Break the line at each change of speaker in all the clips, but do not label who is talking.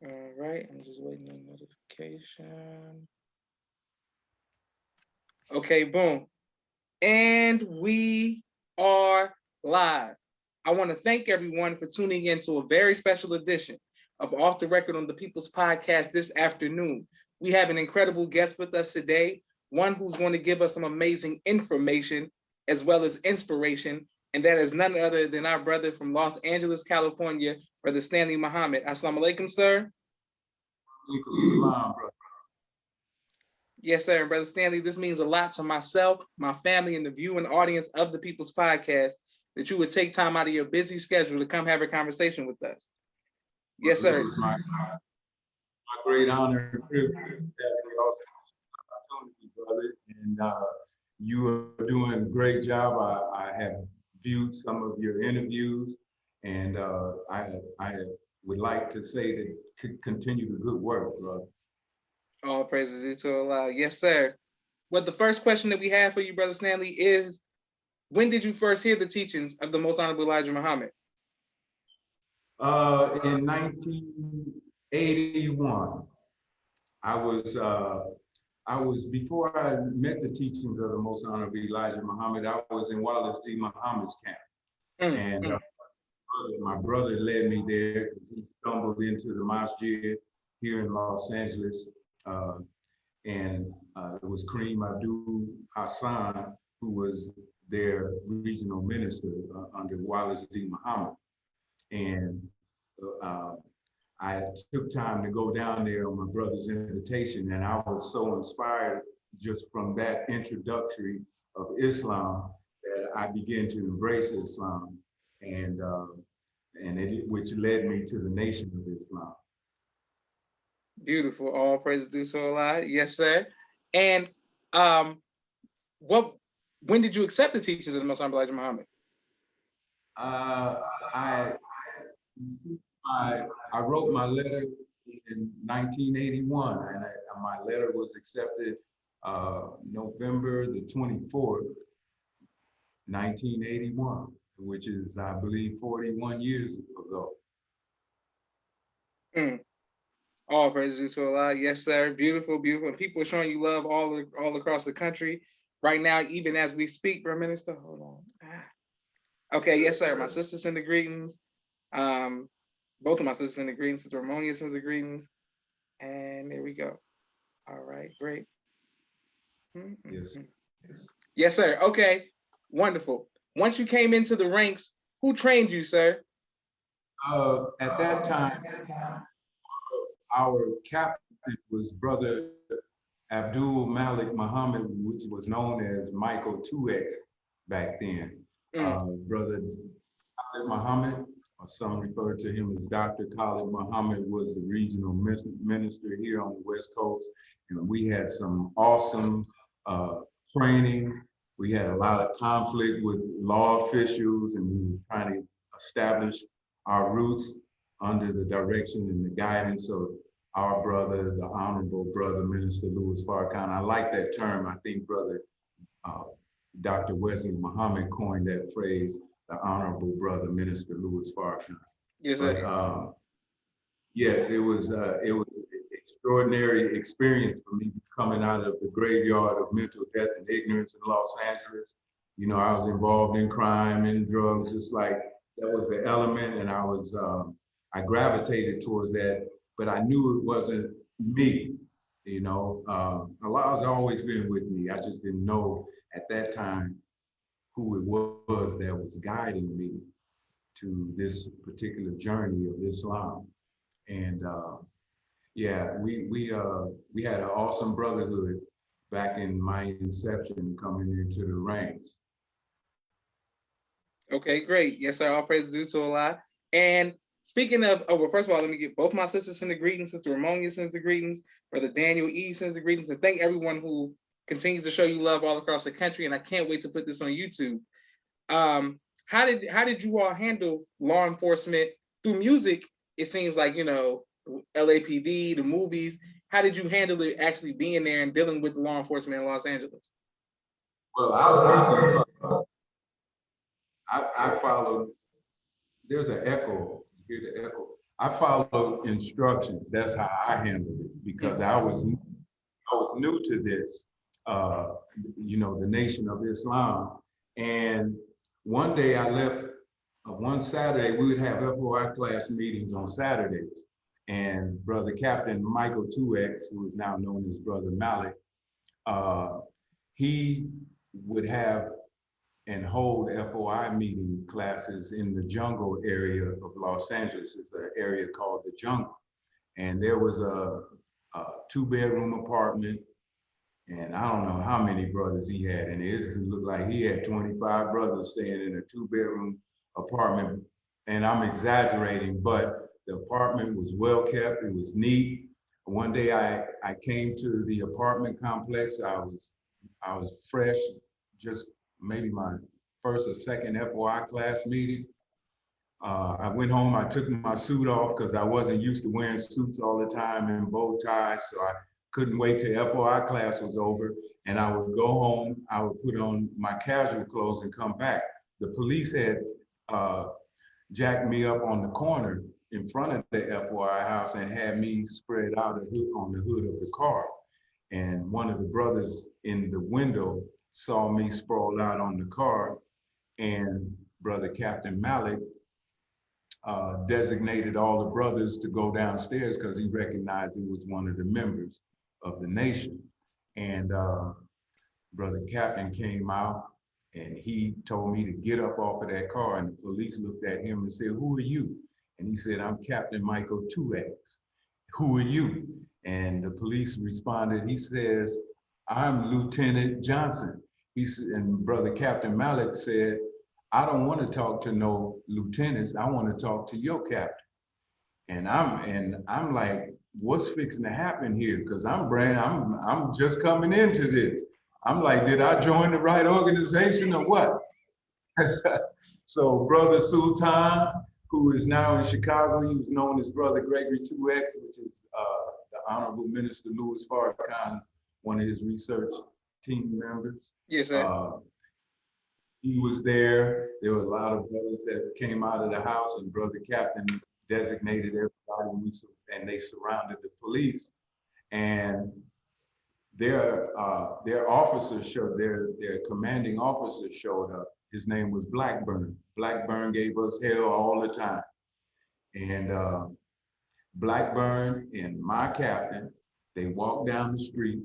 All right, I'm just waiting on notification. Okay, boom. And we are live. I want to thank everyone for tuning in to a very special edition of Off the Record on the People's Podcast this afternoon. We have an incredible guest with us today, one who's going to give us some amazing information as well as inspiration, and that is none other than our brother from Los Angeles, California, Brother Stanley Muhammad. Assalamu alaikum, sir.
Alaikum salam, brother.
Yes, sir. And Brother Stanley, this means a lot to myself, my family, and the viewing audience of the People's Podcast that you would take time out of your busy schedule to come have a conversation with us. Yes, sir.
It was my great honor and privilege to have the awesome opportunity, brother. And you are doing a great job. I have viewed some of your interviews, and I would like to say that continue the good work, brother.
All praises due to Allah. Yes, sir. Well, the first question that we have for you, Brother Stanley, is when did you first hear the teachings of the Most Honorable Elijah Muhammad?
In 1981, I was before I met the teachings of the Most Honorable Elijah Muhammad. I was in Wallace D. Muhammad's camp, and my brother led me there. He stumbled into the mosque here in Los Angeles, and it was Kareem Abdul Hassan, who was their regional minister under Wallace D. Muhammad. And I took time to go down there on my brother's invitation, and I was so inspired just from that introductory of Islam that I began to embrace Islam, and which led me to the Nation of Islam.
Beautiful. All praise due to Allah. Yes, sir. And when did you accept the teachings of the Most Honorable Elijah Muhammad?
I wrote my letter in 1981, and my letter was accepted November the 24th, 1981, which is, I believe, 41 years ago.
All praises to Allah. Yes, sir. Beautiful, beautiful. And people are showing you love all across the country right now, even as we speak, Prime Minister. Hold on. Okay, yes, sir. My sister send the greetings. Both of my sisters send the greetings. Sister Ramonia sends the greetings. And there we go. All right, great.
Yes.
Yes, sir. Okay, wonderful. Once you came into the ranks, who trained you, sir?
At that time, our captain was Brother Abdul Malik Muhammad, which was known as Michael 2X back then. Brother Khalid Muhammad, or some refer to him as Dr. Khalid Muhammad, was the regional minister here on the West Coast. And we had some awesome training. We had a lot of conflict with law officials, and we were trying to establish our roots under the direction and the guidance of our brother, the Honorable Brother Minister Louis Farrakhan. I like that term. I think Brother Dr. Wesley Muhammad coined that phrase, the Honorable Brother Minister Louis Farrakhan.
Yes, sir.
But, yes, it was an extraordinary experience for me coming out of the graveyard of mental death and ignorance in Los Angeles. You know, I was involved in crime and drugs, just like that was the element, and I gravitated towards that, but I knew it wasn't me. You know, Allah's always been with me. I just didn't know at that time who it was that was guiding me to this particular journey of Islam. And yeah, we had an awesome brotherhood back in my inception coming into the ranks.
Okay, great. Yes, sir. All praise due to Allah. And speaking of, well, first of all, let me get both my sisters send the greetings. Sister Ramonia sends the greetings. Brother Daniel E sends the greetings. And thank everyone who continues to show you love all across the country. And I can't wait to put this on YouTube. How did you all handle law enforcement through music? It seems like, you know, LAPD, the movies. How did you handle it actually being there and dealing with law enforcement in Los Angeles?
Well, I followed. There's an echo. You hear the echo? I followed instructions. That's how I handled it because I was new to this, the Nation of Islam. And one day I left, one Saturday, we would have FOI class meetings on Saturdays. And Brother Captain Michael 2X, who is now known as Brother Malik, he would have and hold FOI meeting classes in the jungle area of Los Angeles. It's an area called the Jungle. And there was a 2-bedroom apartment, and I don't know how many brothers he had in it. It looked like he had 25 brothers staying in a 2-bedroom apartment. And I'm exaggerating, but the apartment was well kept, it was neat. One day I came to the apartment complex. I was fresh, just maybe my first or second FOI class meeting. I went home, I took my suit off because I wasn't used to wearing suits all the time and bow ties. So I couldn't wait till FOI class was over. And I would go home, I would put on my casual clothes and come back. The police had jacked me up on the corner in front of the FOI house and had me spread out on the hood of the car. And one of the brothers in the window saw me sprawled out on the car, and Brother Captain Malik designated all the brothers to go downstairs because he recognized he was one of the members of the nation. And Brother Captain came out and he told me to get up off of that car, and the police looked at him and said, "Who are you?" And he said, "I'm Captain Michael 2X. Who are you?" And the police responded, he says, "I'm Lieutenant Johnson." And Brother Captain Malik said, "I don't want to talk to no lieutenants. I want to talk to your captain." And I'm like, what's fixing to happen here? Because I'm just coming into this. I'm like, did I join the right organization or what? So Brother Sultan, who is now in Chicago, he was known as Brother Gregory 2X, which is the Honorable Minister Louis Farrakhan, one of his research team members.
Yes, sir.
He was there. There were a lot of brothers that came out of the house, and Brother Captain designated everybody, and they surrounded the police. And their officers their commanding officer showed up. His name was Blackburn. Blackburn gave us hell all the time. And Blackburn and my captain, they walked down the street,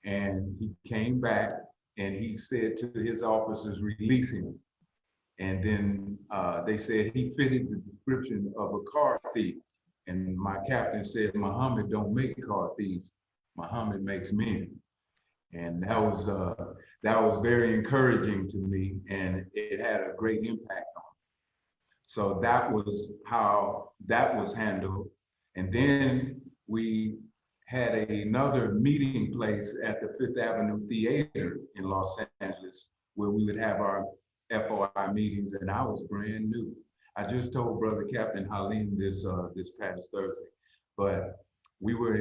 and he came back and he said to his officers, "Release him." And then they said he fitted the description of a car thief. And my captain said, "Muhammad don't make car thieves. Muhammad makes men." And that was very encouraging to me, and it had a great impact on me. So that was how that was handled. And then we had another meeting place at the Fifth Avenue Theater in Los Angeles, where we would have our FOI meetings, and I was brand new. I just told Brother Captain Halim this past Thursday, but we were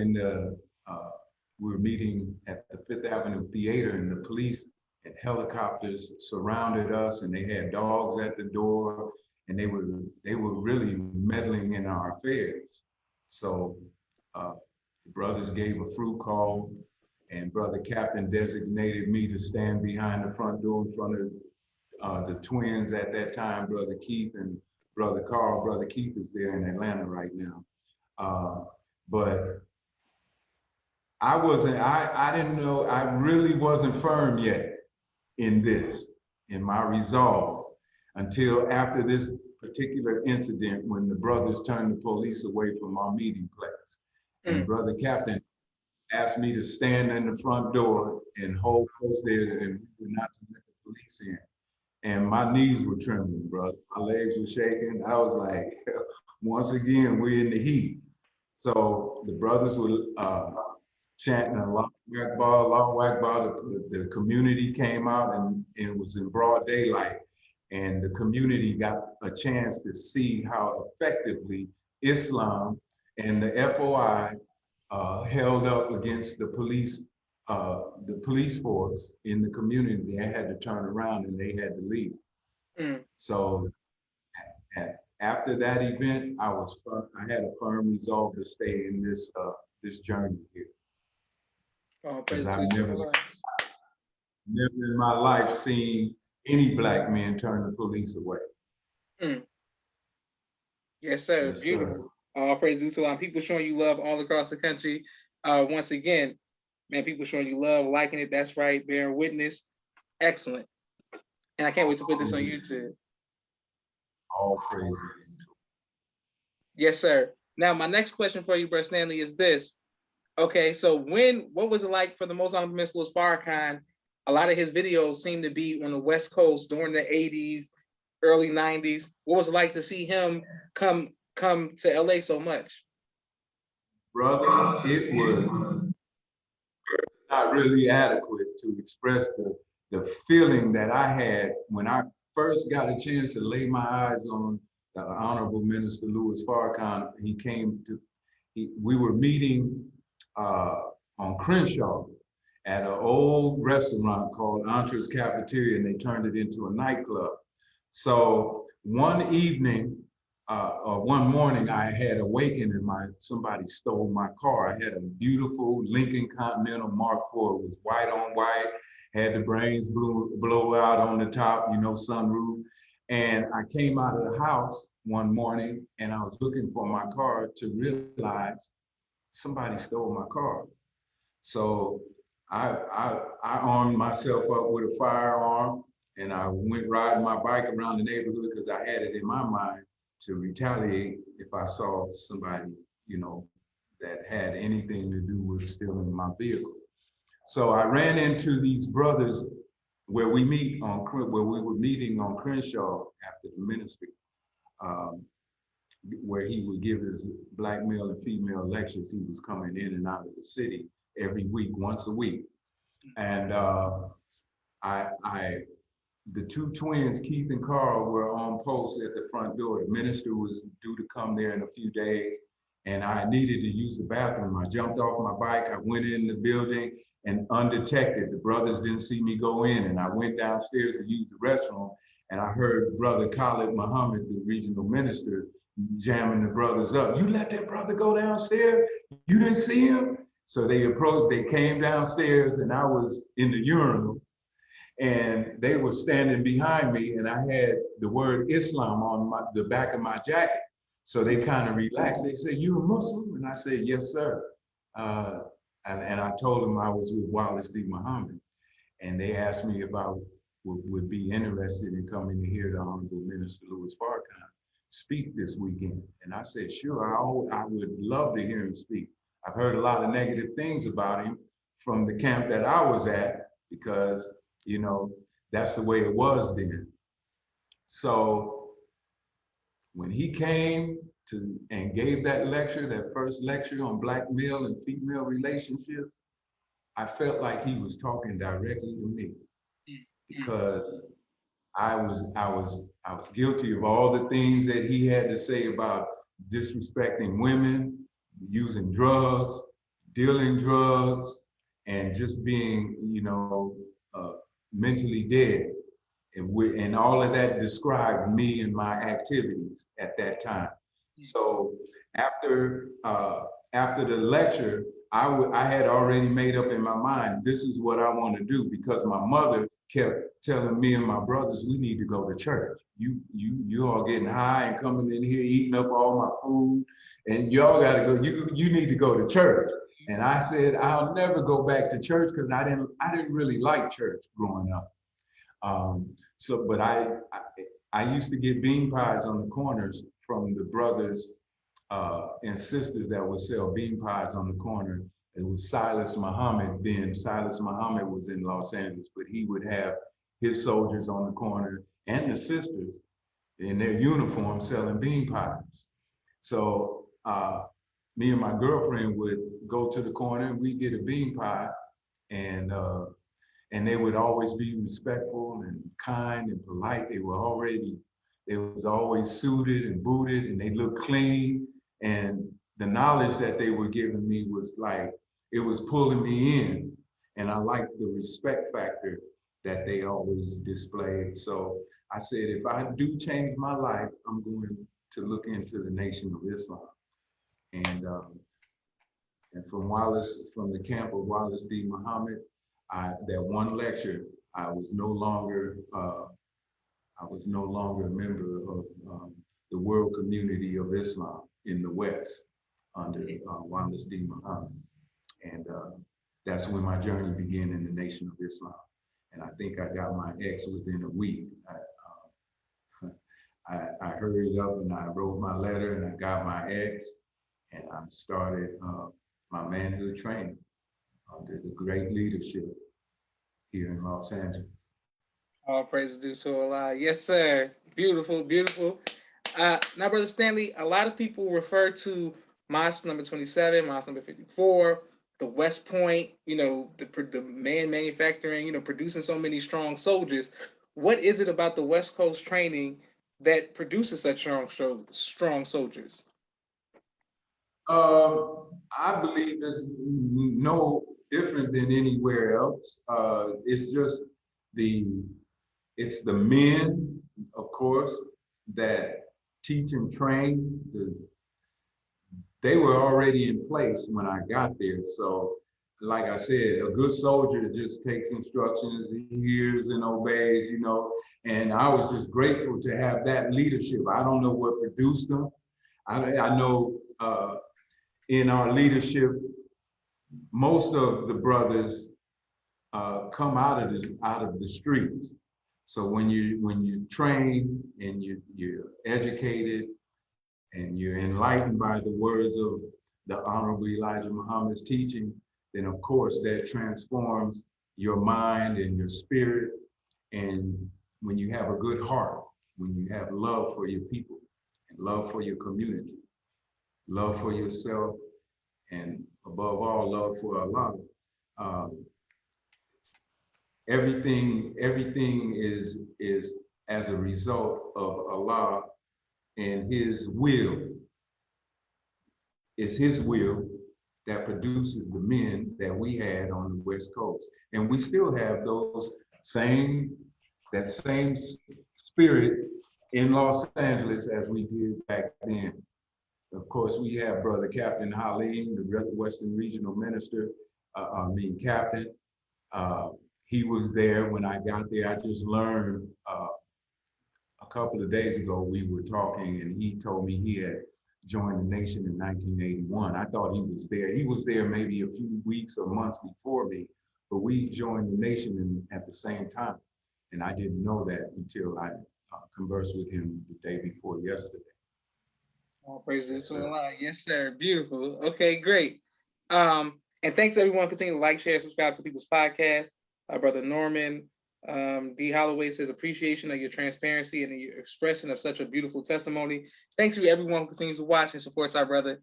we were meeting at the Fifth Avenue Theater, and the police and helicopters surrounded us, and they had dogs at the door, and they were really meddling in our affairs. So the brothers gave a fruit call, and Brother Captain designated me to stand behind the front door in front of the twins at that time, Brother Keith and Brother Carl. Brother Keith is there in Atlanta right now. But I didn't know, I really wasn't firm yet in my resolve, until after this particular incident when the brothers turned the police away from our meeting place. And Brother Captain asked me to stand in the front door and hold close there and not to let the police in. And my knees were trembling, brother. My legs were shaking. I was like, once again, we're in the heat. So the brothers were chanting Allahu Akbar, Allahu Akbar. The community came out, and it was in broad daylight. And the community got a chance to see how effectively Islam and the FOI held up against the police force in the community. They had to turn around and they had to leave. So after that event, I had a firm resolve to stay in this journey here.
Oh,
Because
praise
I've
to
never,
Allah.
never in my life seen any black men turn the police away.
Mm. Yes, sir.
Yes, sir.
Beautiful. All praise due to Allah. People showing you love all across the country. Once again, man, people showing you love, liking it. That's right. Bearing witness. Excellent. And I can't wait to put this on YouTube.
All praises.
Yes, sir. Now, my next question for you, Brother Stanley, is this. Okay, so what was it like for the most honorable Mr. Farrakhan? A lot of his videos seem to be on the West Coast during the 80s, early 90s. What was it like to see him come to LA so much?
Brother, it was not really adequate to express the feeling that I had when I first got a chance to lay my eyes on the Honorable Minister Louis Farrakhan. We were meeting on Crenshaw at an old restaurant called Entre's Cafeteria, and they turned it into a nightclub. So one evening, or one morning, I had awakened and somebody stole my car. I had a beautiful Lincoln Continental Mark IV. It was white on white, had the brains blow out on the top, sunroof. And I came out of the house one morning and I was looking for my car to realize somebody stole my car. So I armed myself up with a firearm and I went riding my bike around the neighborhood because I had it in my mind to retaliate if I saw somebody, that had anything to do with stealing my vehicle. So I ran into these brothers where we were meeting on Crenshaw after the ministry, where he would give his black male and female lectures. He was coming in and out of the city every week, once a week. And the two twins, Keith and Carl, were on post at the front door. The minister was due to come there in a few days, and I needed to use the bathroom. I jumped off my bike, I went in the building, and undetected, the brothers didn't see me go in, and I went downstairs to use the restroom, and I heard Brother Khalid Muhammad, the regional minister, jamming the brothers up. "You let that brother go downstairs? You didn't see him?" So they came downstairs, and I was in the urinal, and they were standing behind me, and I had the word Islam on the back of my jacket. So they kind of relaxed. They said, "You a Muslim?" And I said, "Yes, sir." And I told them I was with Wallace D. Muhammad. And they asked me if I would be interested in coming to hear the Honorable Minister Louis Farrakhan speak this weekend. And I said, "Sure, I would love to hear him speak." I've heard a lot of negative things about him from the camp that I was at, because that's the way it was then. So when he came and gave that first lecture on black male and female relationships, I felt like he was talking directly to me, because I was guilty of all the things that he had to say about disrespecting women, using drugs, dealing drugs, and just being, mentally dead. And all of that described me and my activities at that time. So after the lecture, I had already made up in my mind, this is what I want to do, because my mother kept telling me and my brothers, we need to go to church. You all getting high and coming in here eating up all my food, and y'all got to go. You need to go to church. And I said, I'll never go back to church, because I didn't really like church growing up. But I used to get bean pies on the corners from the brothers and sisters that would sell bean pies on the corner. It was Silas Muhammad then. Silas Muhammad was in Los Angeles, but he would have his soldiers on the corner and the sisters in their uniform selling bean pies. So me and my girlfriend would go to the corner and we'd get a bean pie, and they would always be respectful and kind and polite. They was always suited and booted, and they looked clean. And the knowledge that they were giving me was like, it was pulling me in. And I liked the respect factor that they always displayed. So I said, if I do change my life, I'm going to look into the Nation of Islam. And from the camp of Wallace D. Muhammad, that one lecture, I was no longer a member of the world community of Islam in the West under Wallace D. Muhammad. And that's when my journey began in the Nation of Islam. And I think I got my ex within a week. I hurried up and I wrote my letter and I got my ex, and I started my manhood training under the great leadership here in Los Angeles.
All praise due to Allah. Yes, sir. Beautiful, beautiful. Now, Brother Stanley, a lot of people refer to Mosque number 27, Mosque number 54, the West Point, the man manufacturing, producing so many strong soldiers. What is it about the West Coast training that produces such strong soldiers?
I believe it's no different than anywhere else. It's just it's the men, of course, that teach and train. They were already in place when I got there. So, like I said, a good soldier just takes instructions, he hears and obeys, and I was just grateful to have that leadership. I don't know what produced them. I know in our leadership, most of the brothers come out of the streets. So when you train and you're educated and you're enlightened by the words of the Honorable Elijah Muhammad's teaching, then of course that transforms your mind and your spirit. And when you have a good heart, when you have love for your people, and love for your community, love for yourself, and above all, love for Allah, everything is as a result of Allah and His will. It's His will that produces the men that we had on the West Coast. And we still have that same spirit in Los Angeles as we did back then. Of course, we have Brother Captain Halim, the Western Regional Minister, Captain. He was there when I got there. I just learned a couple of days ago, we were talking and he told me he had joined the nation in 1981. I thought he was there. He was there maybe a few weeks or months before me, but we joined the nation at the same time. And I didn't know that until I conversed with him the day before yesterday.
All praises to Allah. Yes, sir. Beautiful. Okay, great. And thanks everyone. Continue to like, share, subscribe to People's Podcast. Brother Norman D. Holloway says appreciation of your transparency and your expression of such a beautiful testimony. Thanks to everyone who continues to watch and supports our brother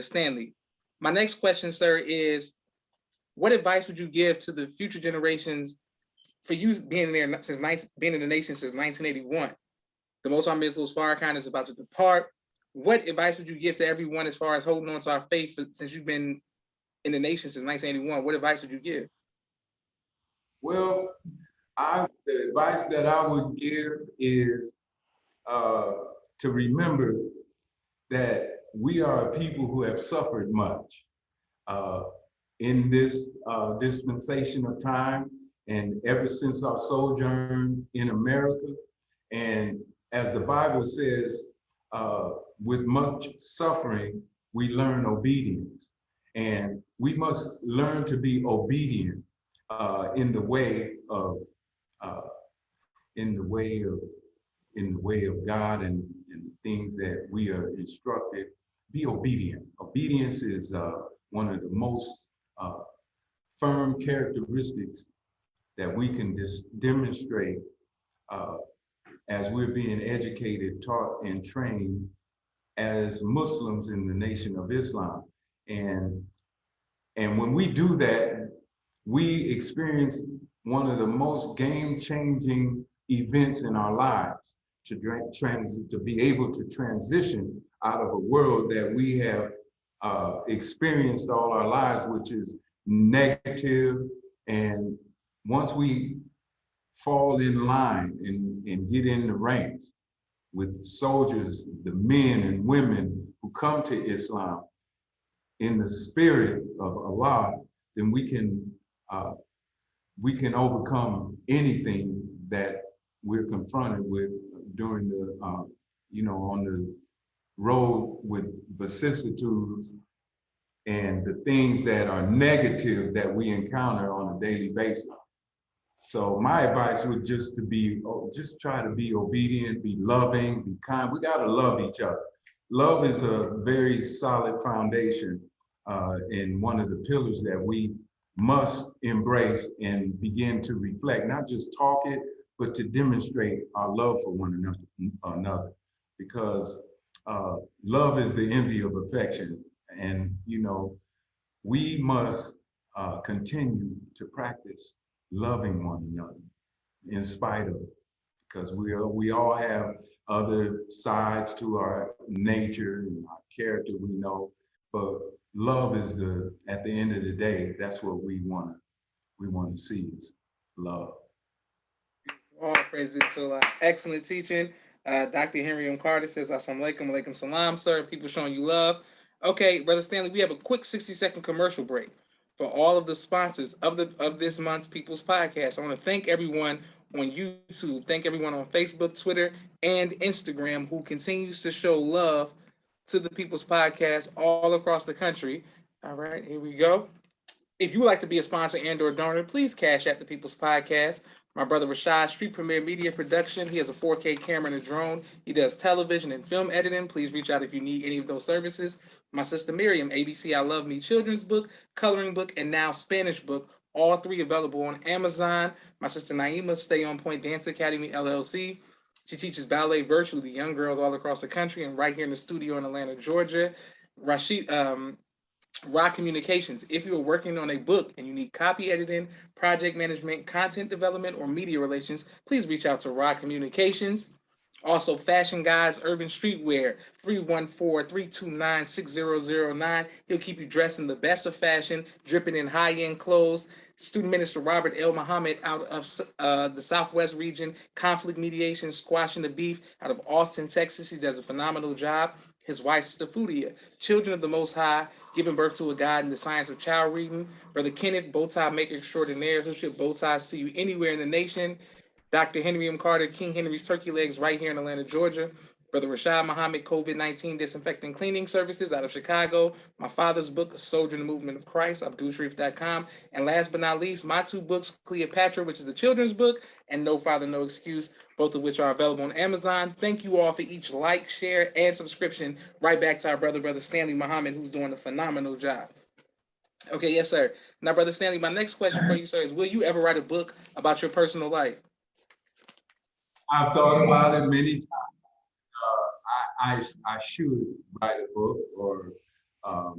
Stanley. My next question, sir, is what advice would you give to the future generations for you being in the nation since 1981? The Most High Min Farrakhan is about to depart. What advice would you give to everyone as far as holding on to our faith since you've been in the nation since 1981? What advice would you give?
Well, the advice that I would give is to remember that we are a people who have suffered much in this dispensation of time and ever since our sojourn in America. And as the Bible says, with much suffering, we learn obedience. And we must learn to be obedient in the way of God and the things that we are instructed. Be obedient. Obedience is one of the most firm characteristics that we can demonstrate as we're being educated, taught, and trained as Muslims in the Nation of Islam. And when we do that, we experience one of the most game-changing events in our lives, to be able to transition out of a world that we have experienced all our lives, which is negative. And once we fall in line and get in the ranks with soldiers, the men and women who come to Islam in the spirit of Allah, then we can overcome anything that we're confronted with during the, on the road with vicissitudes and the things that are negative that we encounter on a daily basis. So my advice would just try to be obedient, be loving, be kind. We gotta love each other. Love is a very solid foundation and one of the pillars that we must embrace and begin to reflect, not just talk it, but to demonstrate our love for one another. Because love is the envy of affection. And, we must continue to practice loving one another in spite of it, because we all have other sides to our nature and our character, we know, but love is at the end of the day, that's what we want to see is love.
All praise to Allah. Excellent teaching. Dr. Henry M. Carter says, Assalamu alaikum, alaikum salam, sir. People showing you love. Okay, Brother Stanley, we have a quick 60-second commercial break for all of the sponsors of this month's People's Podcast. I want to thank everyone on YouTube, thank everyone on Facebook, Twitter, and Instagram who continues to show love to the People's Podcast all across the country. All right, here we go. If you would like to be a sponsor and or donor, please cash at the People's Podcast. My brother Rashad, Street Premier Media Production. He has a 4K camera and a drone. He does television and film editing. Please reach out if you need any of those services. My sister Miriam, ABC I Love Me children's book, coloring book, and now Spanish book. All three available on Amazon. My sister Naima, Stay On Point Dance Academy, LLC. She teaches ballet virtually to young girls all across the country and right here in the studio in Atlanta, Georgia. Rashid, Rock Communications. If you are working on a book and you need copy editing, project management, content development, or media relations, please reach out to Rock Communications. Also, Fashion Guys Urban Streetwear, 314-329-6009. He'll keep you dressed in the best of fashion, dripping in high-end clothes. Student Minister Robert L. Muhammad out of the Southwest region, conflict mediation, squashing the beef out of Austin, Texas. He does a phenomenal job. His wife, Sister Fudia, Children of the Most High, giving birth to a God in the science of child reading. Brother Kenneth, bow tie maker extraordinaire, who ship bow ties to you anywhere in the nation. Dr. Henry M. Carter, King Henry's Turkey Legs, right here in Atlanta, Georgia. Brother Rashad Muhammad, COVID-19 disinfecting cleaning services out of Chicago. My father's book, A Soldier in the Movement of Christ, AbdulSharif.com. And last but not least, my two books, Cleopatra, which is a children's book, and No Father, No Excuse, both of which are available on Amazon. Thank you all for each like, share, and subscription. Right back to our brother Stanley Muhammad, who's doing a phenomenal job. Okay, yes, sir. Now, Brother Stanley, my next question for you, sir, is will you ever write a book about your personal life?
I've thought about it many times. I should write a book, or I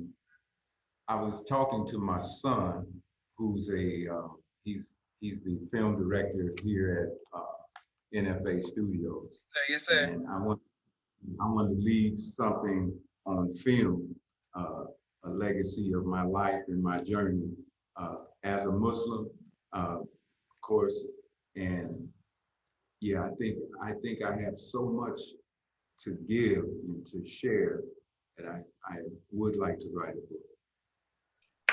was talking to my son, who's he's the film director here at NFA Studios.
Yes, sir.
And I want to leave something on film, a legacy of my life and my journey as a Muslim, of course. And yeah, I think I have so much to give and to share that I would like to write a book.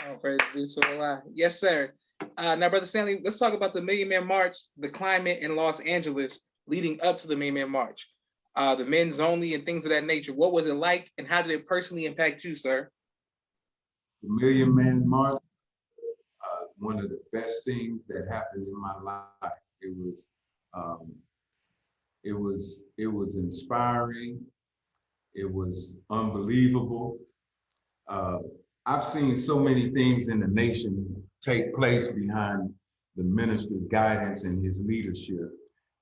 Oh, praise be to Allah. Yes, sir. Now, Brother Stanley, let's talk about the Million Man March, the climate in Los Angeles leading up to the Million Man March, the men's only and things of that nature. What was it like, and how did it personally impact you, sir?
The Million Man March, one of the best things that happened in my life. It was inspiring. It was unbelievable. I've seen so many things in the nation take place behind the minister's guidance and his leadership,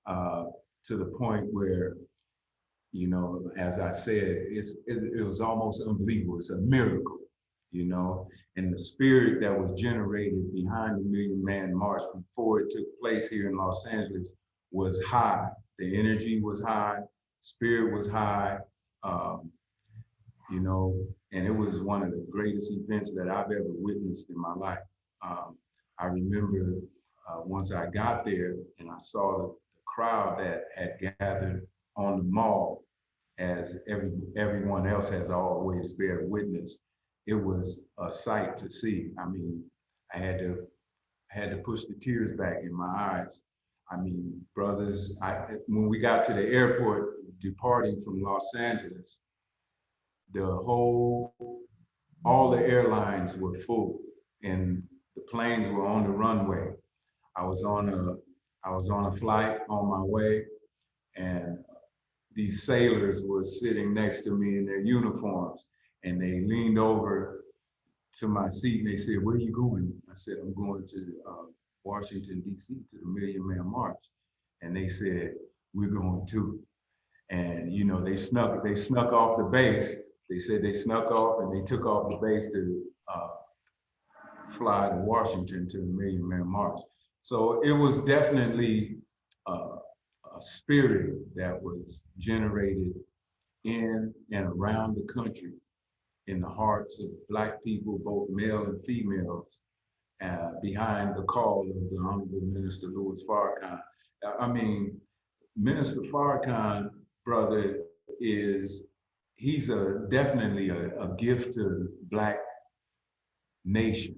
to the point where, as I said, it was almost unbelievable. It's a miracle, and the spirit that was generated behind the Million Man March before it took place here in Los Angeles was high. The energy was high, spirit was high, and it was one of the greatest events that I've ever witnessed in my life. I remember once I got there and I saw the crowd that had gathered on the mall, as everyone else has always bear witness, it was a sight to see. I mean, I had to push the tears back in my eyes. I mean, brothers, when we got to the airport departing from Los Angeles, the whole, all the airlines were full and the planes were on the runway. I was on a flight on my way, and these sailors were sitting next to me in their uniforms, and they leaned over to my seat and they said, "Where are you going?" I said, "I'm going to Washington, D.C. to the Million Man March." And they said, "We're going too." And you know, they snuck off the base. They said they snuck off and they took off the base to fly to Washington to the Million Man March. So it was definitely a spirit that was generated in and around the country, in the hearts of Black people, both male and females, behind the call of the Honorable Minister Louis Farrakhan. I mean, Minister Farrakhan, brother, he's definitely a gift to Black nation.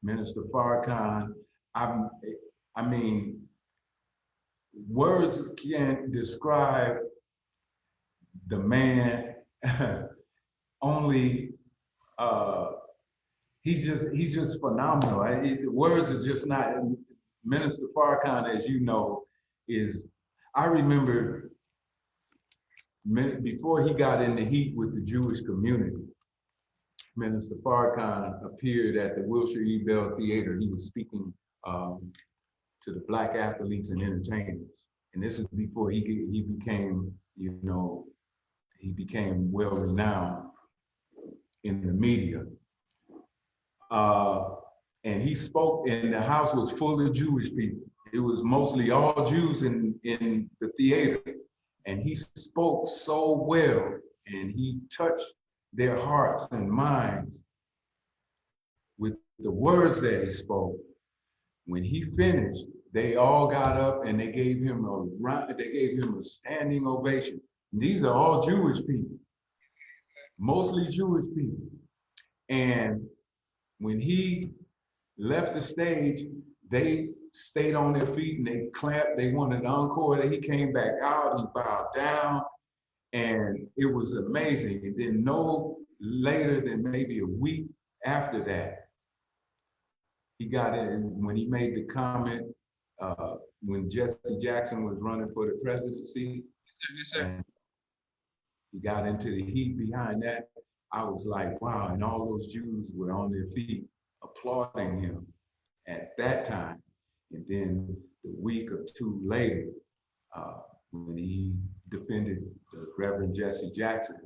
Minister Farrakhan, I mean, words can't describe the man. Only he's just phenomenal. Words are just not. Minister Farrakhan, as you know, is. I remember before he got in the heat with the Jewish community, Minister Farrakhan appeared at the Wilshire E. Bell Theater. He was speaking to the Black athletes and entertainers, and this is before he became, you know, he became well renowned in the media. And he spoke, and the house was full of Jewish people. It was mostly all Jews in the theater. And he spoke so well, and he touched their hearts and minds with the words that he spoke. When he finished, they all got up and they gave him a standing ovation. And these are all Jewish people, mostly Jewish people. And when he left the stage, they stayed on their feet and they clapped. They wanted an encore. He came back out, he bowed down, and it was amazing. And then no later than maybe a week after that, he got in when he made the comment when Jesse Jackson was running for the presidency.
Yes, sir.
And he got into the heat behind that. I was like, wow, and all those Jews were on their feet applauding him at that time. And then the week or two later, when he defended the Reverend Jesse Jackson,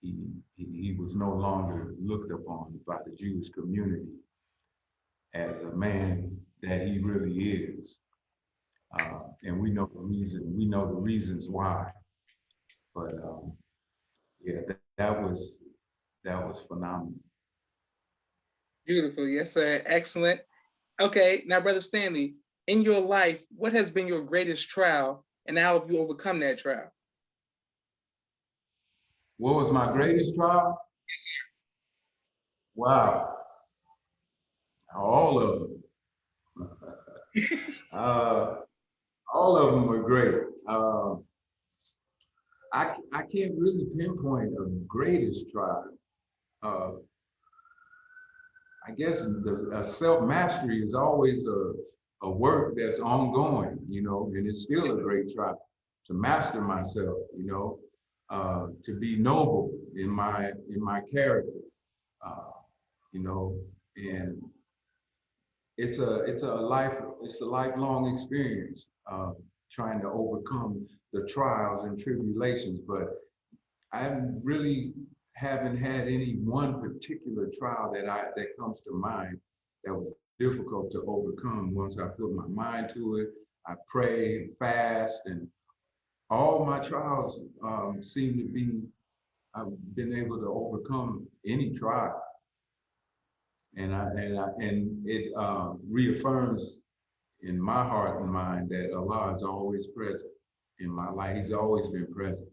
he was no longer looked upon by the Jewish community as a man that he really is. And we know the reasons why. But yeah, that was phenomenal.
Beautiful. Yes, sir. Excellent. Okay, now, Brother Stanley, in your life, what has been your greatest trial, and how have you overcome that trial?
What was my greatest trial?
Yes, sir.
Wow, all of them. All of them were great. I can't really pinpoint a greatest trial. I guess the self-mastery is always a work that's ongoing, you know, and it's still a great trial to master myself, you know, to be noble in my character, you know, and it's a lifelong experience, trying to overcome the trials and tribulations. But I really haven't had any one particular trial that comes to mind that was difficult to overcome. Once I put my mind to it, I pray and fast, and all my trials seem to be, I've been able to overcome any trial. and it reaffirms in my heart and mind that Allah is always present in my life. He's always been present.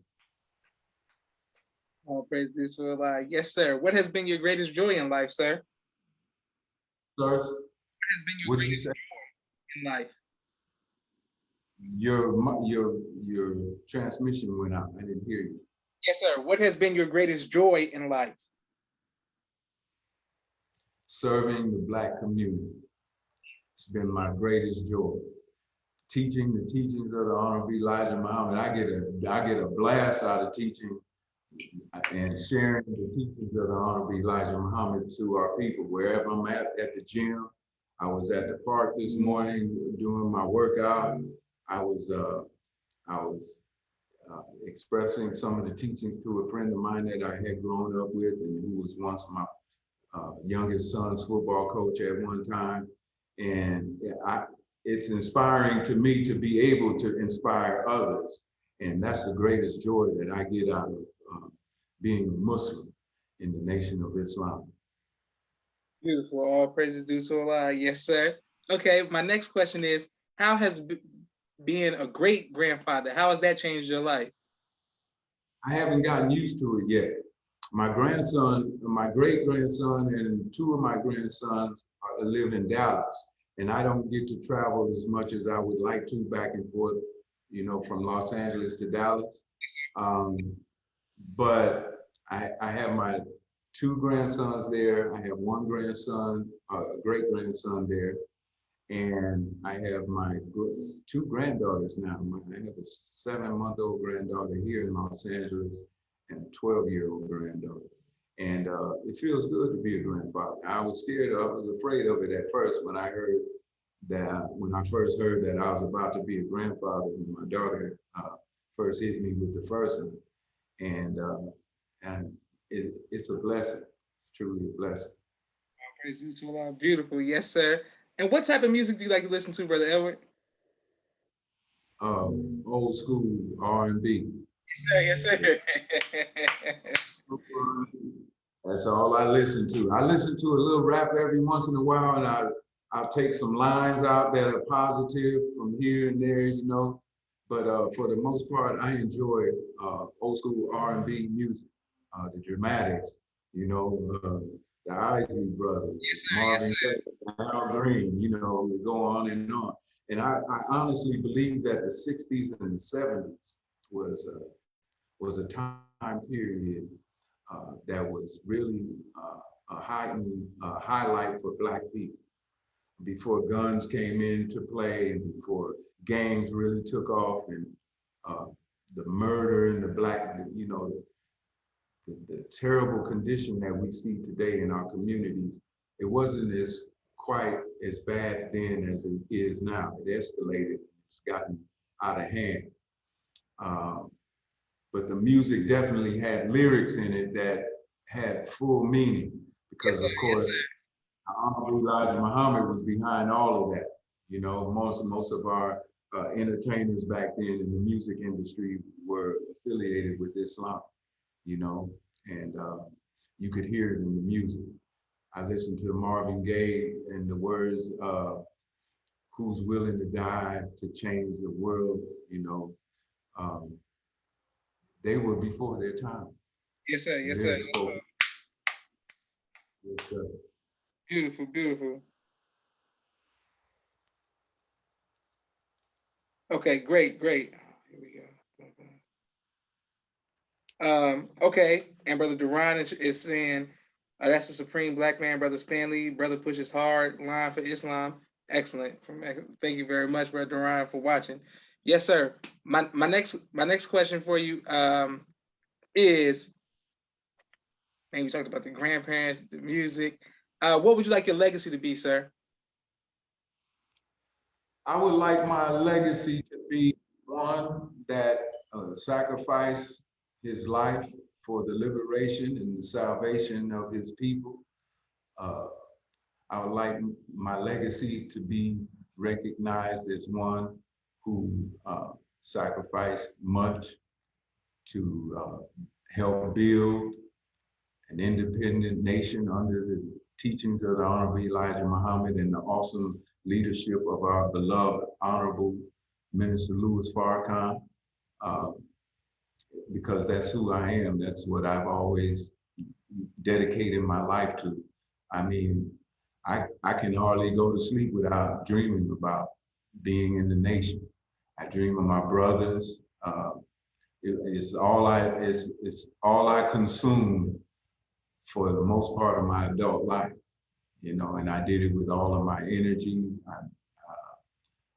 All praise due to Allah. Yes, sir. What has been your greatest joy in life, sir?
Sir,
What has been your
what did you
greatest
say?
joy in life?
Your transmission went out. I didn't hear you.
Yes, sir. What has been your greatest joy in life?
Serving the Black community. It's been my greatest joy. Teaching the teachings of the Honorable Elijah Muhammad. I get a blast out of teaching and sharing the teachings of the Honorable Elijah Muhammad to our people, wherever I'm at the gym. I was at the park this morning doing my workout. I was expressing some of the teachings to a friend of mine that I had grown up with and who was once my youngest son's football coach at one time. And it's inspiring to me to be able to inspire others. And that's the greatest joy that I get out of being a Muslim in the Nation of Islam.
Beautiful. All praises due to Allah. Yes, sir. Okay, my next question is, how has being a great grandfather, how has that changed your life?
I haven't gotten used to it yet. My grandson, my great grandson, and two of my grandsons live in Dallas, and I don't get to travel as much as I would like to back and forth, you know, from Los Angeles to Dallas. But I have my two grandsons there. I have one grandson, a great grandson there, and I have my two granddaughters now. I have a 7-month-old granddaughter here in Los Angeles and a 12-year-old granddaughter. And it feels good to be a grandfather. I was afraid of it at first when I first heard that I was about to be a grandfather when my daughter first hit me with the first one. And it's a blessing. It's truly a blessing.
Praise due to Allah. Beautiful. Yes, sir. And what type of music do you like to listen to, Brother Edward?
Old school R&B.
Yes, sir. Yes, sir.
That's all I listen to. I listen to a little rap every once in a while, and I'll take some lines out that are positive from here and there, you know. But for the most part, I enjoy old school R&B music, the Dramatics, you know, the Isley Brothers, Marvin Gaye, Al Green, you know, we go on and on. And I honestly believe that the 60s and the 70s was a time period that was really a heightened highlight for Black people. Before guns came into play and before gangs really took off and the murder in the Black, you know, the terrible condition that we see today in our communities, it wasn't quite as bad then as it is now. It escalated, it's gotten out of hand. But the music definitely had lyrics in it that had full meaning because, of course, Honorable Elijah Muhammad was behind all of that. You know, most of our entertainers back then in the music industry were affiliated with Islam, you know, and you could hear it in the music. I listened to Marvin Gaye and the words, who's willing to die to change the world, you know, they were before their time.
Yes, sir. Yes, sir.
Yes, sir.
Beautiful, beautiful. Okay, great, great. Here we go. Okay, and Brother Duran is saying that's the supreme Black man, Brother Stanley. Brother pushes hard line for Islam. Excellent. Thank you very much, Brother Duran, for watching. Yes, sir. My next question for you is, man, we talked about the grandparents, the music. What would you like your legacy to be, sir?
I would like my legacy to be one that sacrificed his life for the liberation and the salvation of his people. I would like my legacy to be recognized as one who sacrificed much to help build an independent nation under the teachings of the Honorable Elijah Muhammad and the awesome leadership of our beloved Honorable Minister Louis Farrakhan, because that's who I am. That's what I've always dedicated my life to. I mean, I can hardly go to sleep without dreaming about being in the nation. I dream of my brothers. It's all I consume for the most part of my adult life, you know, and I did it with all of my energy.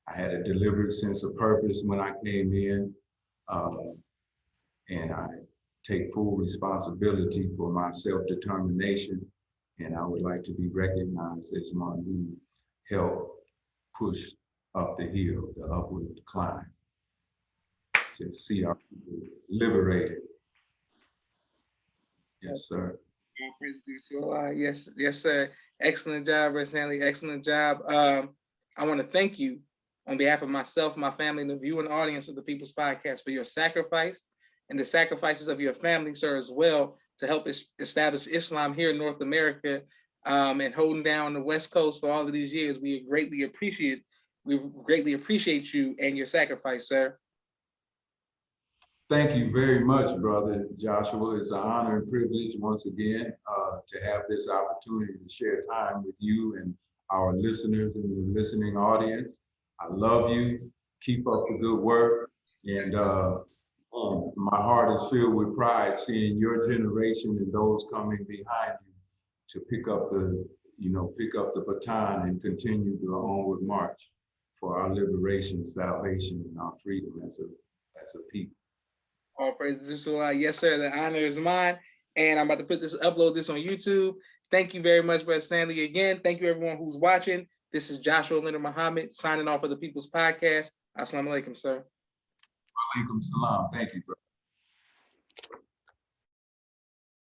I had a deliberate sense of purpose when I came in, and I take full responsibility for my self-determination, and I would like to be recognized as one who helped push up the hill, the upward climb, to see our people liberated. Yes, sir.
All praise due to Allah. Yes, yes, sir. Excellent job, Brother Stanley. Excellent job. I want to thank you on behalf of myself, my family, and the viewing audience of the People's Podcast for your sacrifice and the sacrifices of your family, sir, as well, to help establish Islam here in North America, and holding down the West Coast for all of these years. We greatly appreciate you and your sacrifice, sir.
Thank you very much, Brother Joshua. It's an honor and privilege once again to have this opportunity to share time with you and our listeners and the listening audience. I love you. Keep up the good work. And my heart is filled with pride seeing your generation and those coming behind you to pick up the baton and continue the onward march for our liberation, salvation, and our freedom as a people.
All praise to Allah. Yes, sir. The honor is mine. And I'm about to upload this on YouTube. Thank you very much, Brother Stanley. Again, thank you everyone who's watching. This is Joshua Leonard Muhammad signing off of the People's Podcast. Assalamu alaikum, sir.
Alaikum salam. Thank you, brother.